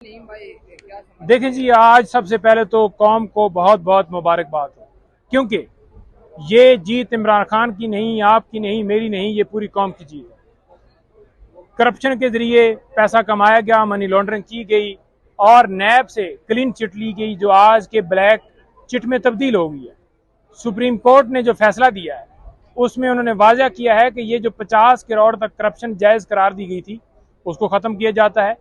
देखें जी, आज सबसे पहले तो कौम को बहुत बहुत मुबारकबाद हो, क्योंकि ये जीत इमरान खान की नहीं, आपकी नहीं, मेरी नहीं, ये पूरी कौम की जीत है। करप्शन के जरिए पैसा कमाया गया, मनी लॉन्ड्रिंग की गई और नैब से क्लीन चिट ली गई, जो आज के ब्लैक चिट में तब्दील हो गई है। सुप्रीम कोर्ट ने जो फैसला दिया है उसमें उन्होंने वाज़ा किया है कि ये जो 50 करोड़ तक करप्शन जायज़ करार दी गई थी उसको ख़त्म किया जाता है।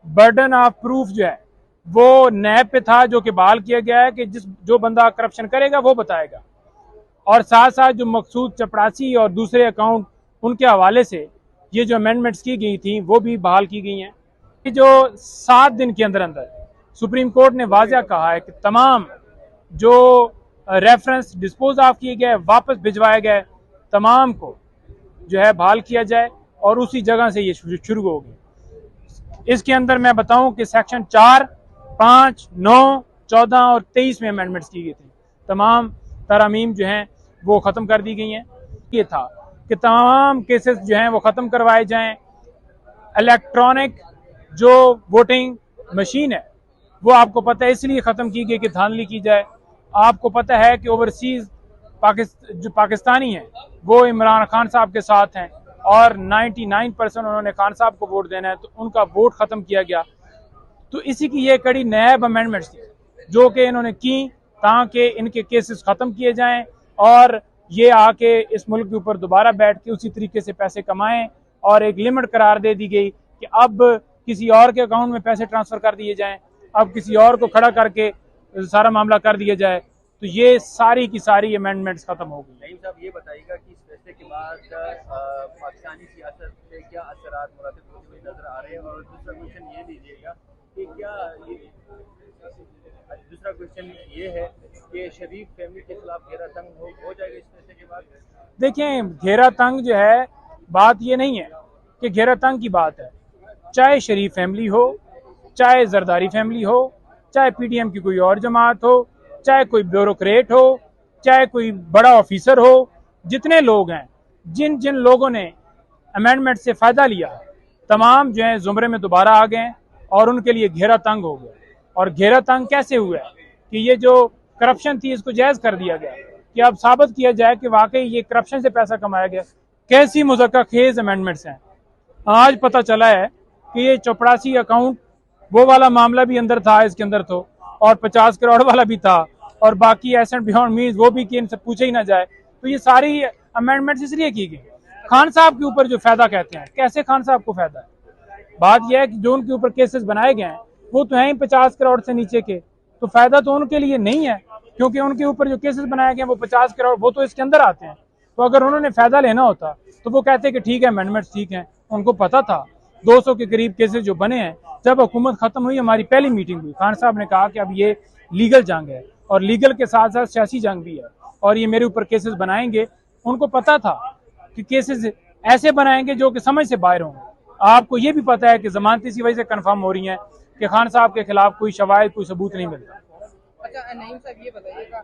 बर्डन ऑफ प्रूफ जो है वो नैब पे था, जो कि बहाल किया गया है कि जो बंदा करप्शन करेगा वो बताएगा। और साथ साथ जो मकसूद चपरासी और दूसरे अकाउंट उनके हवाले से ये जो अमेंडमेंट्स की गई थी वो भी बहाल की गई हैं। ये जो 7 दिन के अंदर अंदर सुप्रीम कोर्ट ने वाज़ा कहा है कि तमाम जो रेफरेंस डिस्पोज ऑफ किए गए, वापस भिजवाए गए, तमाम को जो है बहाल किया जाए और उसी जगह से ये शुरू होगी। इसके अंदर मैं बताऊं कि सेक्शन 4, 5, 9, 14 और 23 में अमेंडमेंट्स की गई थी। तमाम तरमीम जो हैं वो ख़त्म कर दी गई हैं। ये था कि तमाम केसेस जो हैं वो ख़त्म करवाए जाएं। इलेक्ट्रॉनिक जो वोटिंग मशीन है वो आपको पता है इसलिए ख़त्म की गई कि धांधली की जाए। आपको पता है कि ओवरसीज़ जो पाकिस्तानी हैं वो इमरान खान साहब के साथ हैं और 99% उन्होंने खान साहब को वोट देना है, तो उनका वोट ख़त्म किया गया। तो इसी की ये कड़ी नैब अमेंडमेंट्स थी जो कि इन्होंने की ताकि इनके केसेस ख़त्म किए जाएं और ये आके इस मुल्क के ऊपर दोबारा बैठ के उसी तरीके से पैसे कमाएं। और एक लिमिट करार दे दी गई कि अब किसी और के अकाउंट में पैसे ट्रांसफ़र कर दिए जाएँ, अब किसी और को खड़ा करके सारा मामला कर दिया जाए। तो ये सारी की सारी अमेंडमेंट्स खत्म हो गई। नईम साहब, ये बताइएगा कि इस फैसले के बाद पाकिस्तानी सियासत पे क्या असरात मुरातब होते हुए नजर आ रहे हैं, और दूसरा क्वेश्चन ये लीजिएगा कि दूसरा क्वेश्चन ये है कि शरीफ फैमिली के खिलाफ घेरा तंग हो जाएगा इस फैसले के बाद। देखें, घेरा तंग जो है, बात ये नहीं है कि घेरा तंग की बात है। चाहे शरीफ फैमिली हो, चाहे जरदारी फैमिली हो, चाहे पीडीएम की कोई और जमात हो, चाहे कोई ब्यूरोक्रेट हो, चाहे कोई बड़ा ऑफिसर हो, जितने लोग हैं, जिन जिन लोगों ने अमेंडमेंट से फ़ायदा लिया, तमाम जो है ज़ुमरे में दोबारा आ गए और उनके लिए घेरा तंग हो गया। और घेरा तंग कैसे हुआ है कि ये जो करप्शन थी इसको जायज़ कर दिया गया कि अब साबित किया जाए कि वाकई ये करप्शन से पैसा कमाया गया। कैसी मुज़क्का खेज अमेंडमेंट्स हैं। आज पता चला है कि ये चपरासी अकाउंट वो वाला मामला भी अंदर था, इसके अंदर तो, और 50 करोड़ वाला भी था, और बाकी एसेट बियॉन्ड मीन्स वो भी कि इनसे पूछे ही ना जाए। तो ये सारी अमेंडमेंट्स इसलिए की गई। खान साहब के ऊपर जो फायदा कहते हैं, कैसे खान साहब को फायदा है? बात यह है कि जो उनके ऊपर केसेस बनाए गए हैं वो तो हैं ही 50 करोड़ से नीचे के, तो फायदा तो उनके लिए नहीं है, क्योंकि उनके ऊपर जो केसेस बनाए गए हैं वो 50 करोड़ वो तो इसके अंदर आते हैं। तो अगर उन्होंने फायदा लेना होता तो वो कहते कि ठीक है, अमेंडमेंट्स ठीक है। उनको पता था 200 के करीब केसेस जो बने हैं। जब हुकूमत खत्म हुई, हमारी पहली मीटिंग हुई, खान साहब ने कहा कि अब ये लीगल जंग है और लीगल के साथ साथ सियासी जंग भी है और ये मेरे ऊपर केसेस बनाएंगे। उनको पता था कि केसेस ऐसे बनाएंगे जो कि समझ से बाहर होंगे। आपको ये भी पता है कि जमानत इसी वजह से कन्फर्म हो रही है कि खान साहब के खिलाफ कोई शवाहिद, कोई सबूत नहीं मिलता। अच्छा नईम साहब, ये बताइएगा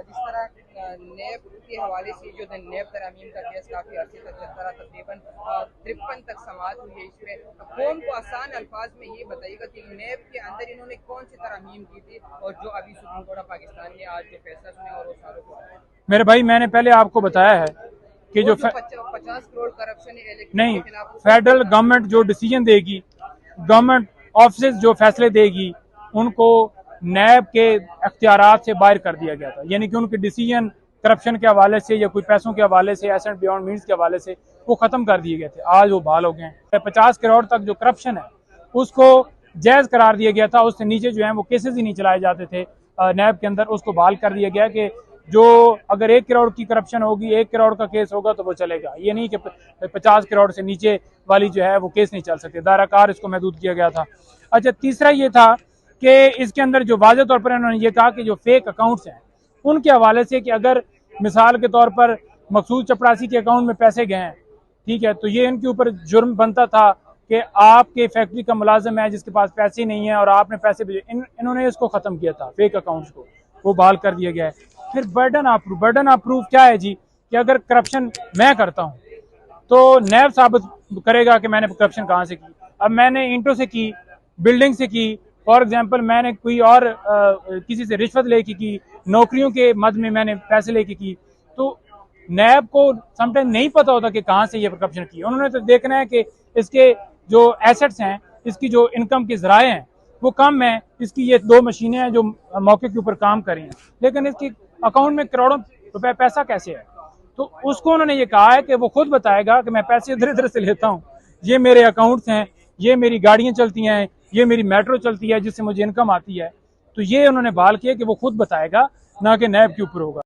जिस तरह नेब के हवाले से जो नेब तरामीम का केस काफ़ी अर्से तक चलता रहा, तकरीबन 53 तक समाअत हुई है इसमें, कौन को आसान अल्फाज में ये बताइएगा कि नेब के अंदर इन्होंने कौन सी तरामीम की थी और जो अभी सुप्रीम कोर्ट ऑफ पाकिस्तान ने आज जो फैसला सुना और वो सारों को। मेरे भाई, मैंने पहले आपको बताया है कि जो 50 करोड़ करप्शन नहीं, फेडरल गवर्नमेंट जो डिसीजन देगी, गवर्नमेंट ऑफिस जो फैसले देगी, उनको नैब के अख्तियारात से बाहर कर दिया गया था। यानी कि उनके डिसीजन करप्शन के हवाले से या कोई पैसों के हवाले से, एसेट बियॉन्ड मीन्स के हवाले से वो ख़त्म कर दिए गए थे। आज वो बहाल हो गए हैं। 50 करोड़ तक जो करप्शन है उसको जायज़ करार दिया गया था। उससे नीचे जो है वो केसेस ही नहीं चलाए जाते थे नैब के अंदर। उसको बहाल कर दिया गया कि जो अगर 1 करोड़ की करप्शन होगी, 1 करोड़ का केस होगा तो वो चलेगा। ये नहीं कि 50 करोड़ से नीचे वाली जो है वो केस नहीं चल सकते। दायराकार इसको महदूद किया गया था। अच्छा, तीसरा ये था कि इसके अंदर जो वाज़ेह तौर पर उन्होंने ये कहा कि जो फेक अकाउंट्स हैं उनके हवाले से, कि अगर मिसाल के तौर पर मकसूद चपरासी के अकाउंट में पैसे गए हैं, ठीक है, तो ये इनके ऊपर जुर्म बनता था कि आपके फैक्ट्री का मुलाजिम है जिसके पास पैसे नहीं है और आपने पैसे भेजे। इन्होंने इसको ख़त्म किया था, फेक अकाउंट्स को, वो बहाल कर दिया गया है। फिर बर्डन ऑफ प्रूफ क्या है जी, कि अगर करप्शन मैं करता हूँ तो नैब साबित करेगा कि मैंने करप्शन कहाँ से की। अब मैंने इंटो से की बिल्डिंग से की, फॉर एग्जांपल मैंने कोई और किसी से रिश्वत लेके की, नौकरियों के मद में मैंने पैसे लेके की। तो नैब को समटाइम नहीं पता होता कि कहाँ से ये करप्शन की। उन्होंने तो देखना है कि इसके जो एसेट्स हैं, इसकी जो इनकम के जराए हैं वो कम है, इसकी ये 2 मशीनें हैं जो मौके के ऊपर काम कर रही हैं, लेकिन इसकी अकाउंट में करोड़ों रुपए पैसा कैसे है। तो उसको उन्होंने ये कहा है कि वो खुद बताएगा कि मैं पैसे इधर इधर से लेता हूँ, ये मेरे अकाउंट्स हैं, ये मेरी गाड़ियां चलती हैं, ये मेरी मेट्रो चलती है जिससे मुझे इनकम आती है। तो ये उन्होंने बहाल किया कि वो खुद बताएगा, ना कि नैब के ऊपर होगा।